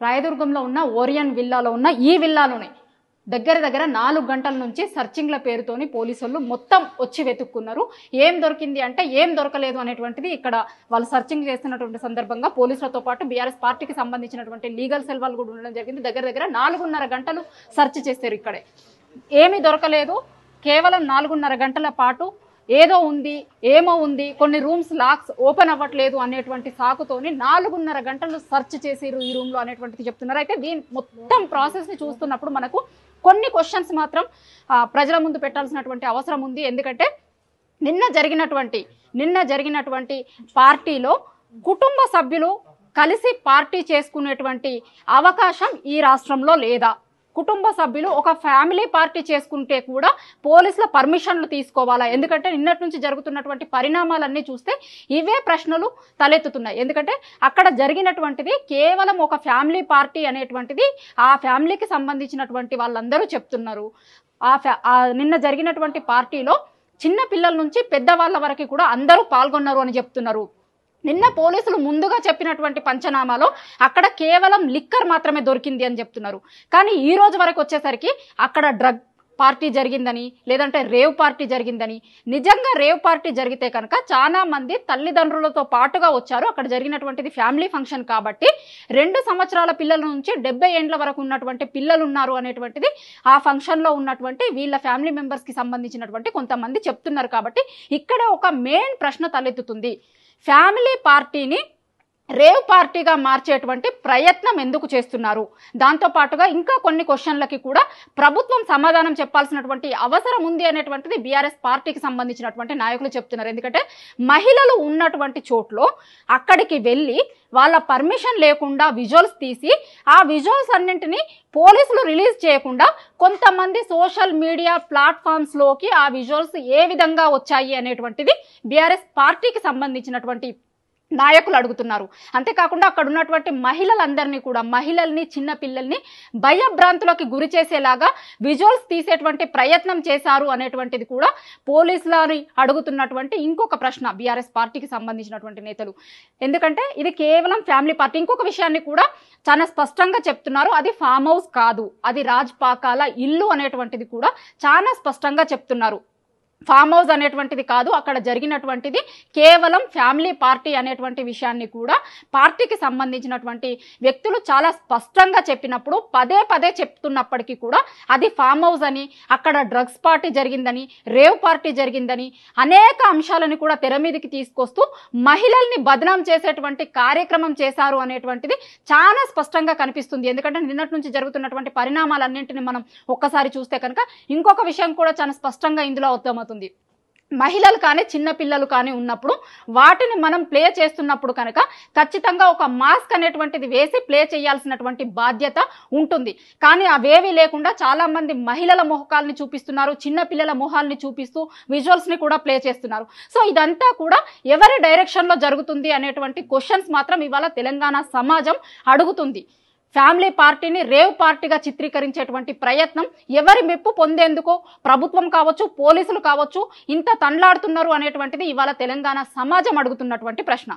రాయదుర్గంలో ఉన్న ఓరియన్ విల్లాలో ఉన్న ఈ విల్లాలోనే దగ్గర 4 గంటల నుంచి సర్చింగ్ల పేరుతోని పోలీసులు మొత్తం వచ్చి వెతుక్కున్నారు. ఏం దొరికింది అంటే ఏం దొరకలేదు అనేటువంటిది ఇక్కడ వాళ్ళు సర్చింగ్ చేస్తున్నటువంటి సందర్భంగా పోలీసులతో పాటు బీఆర్ఎస్ పార్టీకి సంబంధించినటువంటి లీగల్ సెల్ వాళ్ళు కూడా ఉండడం జరిగింది. దగ్గర 4.5 గంటలు సెర్చ్ చేశారు. ఇక్కడే ఏమీ దొరకలేదు. కేవలం 4.5 గంటల పాటు ఏదో ఉంది, ఏమో ఉంది, కొన్ని రూమ్స్ లాక్స్ ఓపెన్ అవ్వట్లేదు అనేటువంటి సాకుతోని 4.5 గంటలు సెర్చ్ చేసిరు ఈ రూమ్లో అనేటువంటిది చెప్తున్నారు. అయితే దీని మొత్తం ప్రాసెస్ని చూస్తున్నప్పుడు మనకు కొన్ని క్వశ్చన్స్ మాత్రం ప్రజల ముందు పెట్టాల్సినటువంటి అవసరం ఉంది. ఎందుకంటే నిన్న జరిగినటువంటి పార్టీలో కుటుంబ సభ్యులు కలిసి పార్టీ చేసుకునేటువంటి అవకాశం ఈ రాష్ట్రంలో లేదా? కుటుంబ సభ్యులు ఒక ఫ్యామిలీ పార్టీ చేసుకుంటే కూడా పోలీసుల పర్మిషన్లు తీసుకోవాలా? ఎందుకంటే నిన్నటి నుంచి జరుగుతున్నటువంటి పరిణామాలన్నీ చూస్తే ఇవే ప్రశ్నలు తలెత్తుతున్నాయి. ఎందుకంటే అక్కడ జరిగినటువంటిది కేవలం ఒక ఫ్యామిలీ పార్టీ అనేటువంటిది ఆ ఫ్యామిలీకి సంబంధించినటువంటి వాళ్ళందరూ చెప్తున్నారు. నిన్న జరిగినటువంటి పార్టీలో చిన్న పిల్లల నుంచి పెద్దవాళ్ళ వరకు కూడా అందరూ పాల్గొన్నారు అని చెప్తున్నారు. నిన్న పోలీసులు ముందుగా చెప్పినటువంటి పంచనామాలో అక్కడ కేవలం లిక్కర్ మాత్రమే దొరికింది అని చెప్తున్నారు. కానీ ఈ రోజు వరకు వచ్చేసరికి అక్కడ డ్రగ్ పార్టీ జరిగిందని, లేదంటే రేవ్ పార్టీ జరిగిందని, నిజంగా రేవ్ పార్టీ జరిగితే కనుక చాలా మంది తల్లిదండ్రులతో పాటుగా వచ్చారు. అక్కడ జరిగినటువంటిది ఫ్యామిలీ ఫంక్షన్ కాబట్టి 2 సంవత్సరాల పిల్లల నుంచి 70 ఏండ్ల వరకు ఉన్నటువంటి పిల్లలు ఉన్నారు అనేటువంటిది ఆ ఫంక్షన్లో ఉన్నటువంటి వీళ్ళ ఫ్యామిలీ మెంబర్స్కి సంబంధించినటువంటి కొంతమంది చెప్తున్నారు. కాబట్టి ఇక్కడ ఒక మెయిన్ ప్రశ్న తలెత్తుతుంది. ఫ్యామిలీ పార్టీని రేవ్ పార్టీగా మార్చేటువంటి ప్రయత్నం ఎందుకు చేస్తున్నారు? దాంతోపాటుగా ఇంకా కొన్ని క్వశ్చన్లకి కూడా ప్రభుత్వం సమాధానం చెప్పాల్సినటువంటి అవసరం ఉంది అనేటువంటిది బీఆర్ఎస్ పార్టీకి సంబంధించినటువంటి నాయకులు చెప్తున్నారు. ఎందుకంటే మహిళలు ఉన్నటువంటి చోట్లో అక్కడికి వెళ్ళి వాళ్ళ పర్మిషన్ లేకుండా విజువల్స్ తీసి ఆ విజువల్స్ అన్నింటినీ పోలీసులు రిలీజ్ చేయకుండా కొంతమంది సోషల్ మీడియా ప్లాట్ఫామ్స్లోకి ఆ విజువల్స్ ఏ విధంగా వచ్చాయి అనేటువంటిది బీఆర్ఎస్ పార్టీకి సంబంధించినటువంటి నాయకులు అడుగుతున్నారు. అంతేకాకుండా అక్కడ ఉన్నటువంటి మహిళలందరినీ కూడా, మహిళల్ని చిన్న పిల్లల్ని భయభ్రాంతులకి గురి చేసేలాగా విజువల్స్ తీసేటువంటి ప్రయత్నం చేశారు అనేటువంటిది కూడా పోలీసులని అడుగుతున్నటువంటి ఇంకొక ప్రశ్న బీఆర్ఎస్ పార్టీకి సంబంధించినటువంటి నేతలు. ఎందుకంటే ఇది కేవలం ఫ్యామిలీ పార్టీ. ఇంకొక విషయాన్ని కూడా చాలా స్పష్టంగా చెప్తున్నారు. అది ఫామ్ హౌస్ కాదు, అది రాజ్పాకాల ఇల్లు అనేటువంటిది కూడా చాలా స్పష్టంగా చెప్తున్నారు. ఫామ్ హౌస్ అనేటువంటిది కాదు, అక్కడ జరిగినటువంటిది కేవలం ఫ్యామిలీ పార్టీ అనేటువంటి విషయాన్ని కూడా పార్టీకి సంబంధించినటువంటి వ్యక్తులు చాలా స్పష్టంగా చెప్పినప్పుడు పదే చెప్తున్నప్పటికీ కూడా అది ఫామ్ హౌస్ అని, అక్కడ డ్రగ్స్ పార్టీ జరిగిందని, రేవ్ పార్టీ జరిగిందని అనేక అంశాలను కూడా తెర మీదకి తీసుకొస్తూ మహిళల్ని బదనాం చేసేటువంటి కార్యక్రమం చేశారు అనేటువంటిది చాలా స్పష్టంగా కనిపిస్తుంది. ఎందుకంటే నిన్నటి నుంచి జరుగుతున్నటువంటి పరిణామాలన్నింటినీ మనం ఒక్కసారి చూస్తే కనుక ఇంకొక విషయం కూడా చాలా స్పష్టంగా ఇందులో అర్థమవుతుంది. మహిళలు కానీ చిన్న పిల్లలు కానీ ఉన్నప్పుడు వాటిని మనం ప్లే చేస్తున్నప్పుడు కనుక ఖచ్చితంగా ఒక మాస్క్ అనేటువంటిది వేసి ప్లే చేయాల్సినటువంటి బాధ్యత ఉంటుంది. కానీ అవేవి లేకుండా చాలా మంది మహిళల మొహాల్ని చూపిస్తున్నారు, చిన్న పిల్లల మొహాల్ని చూపిస్తూ విజువల్స్ని కూడా ప్లే చేస్తున్నారు. సో ఇదంతా కూడా ఎవరి డైరెక్షన్లో జరుగుతుంది అనేటువంటి క్వశ్చన్స్ మాత్రం ఇవాళ తెలంగాణ సమాజం అడుగుతుంది. ఫ్యామిలీ పార్టీని రేవ్ పార్టీగా చిత్రీకరించేటువంటి ప్రయత్నం ఎవరి మెప్పు పొందేందుకు ప్రభుత్వం కావచ్చు, పోలీసులు కావచ్చు ఇంత తండ్లాడుతున్నారు అనేటువంటిది ఇవాళ తెలంగాణ సమాజం అడుగుతున్నటువంటి ప్రశ్న.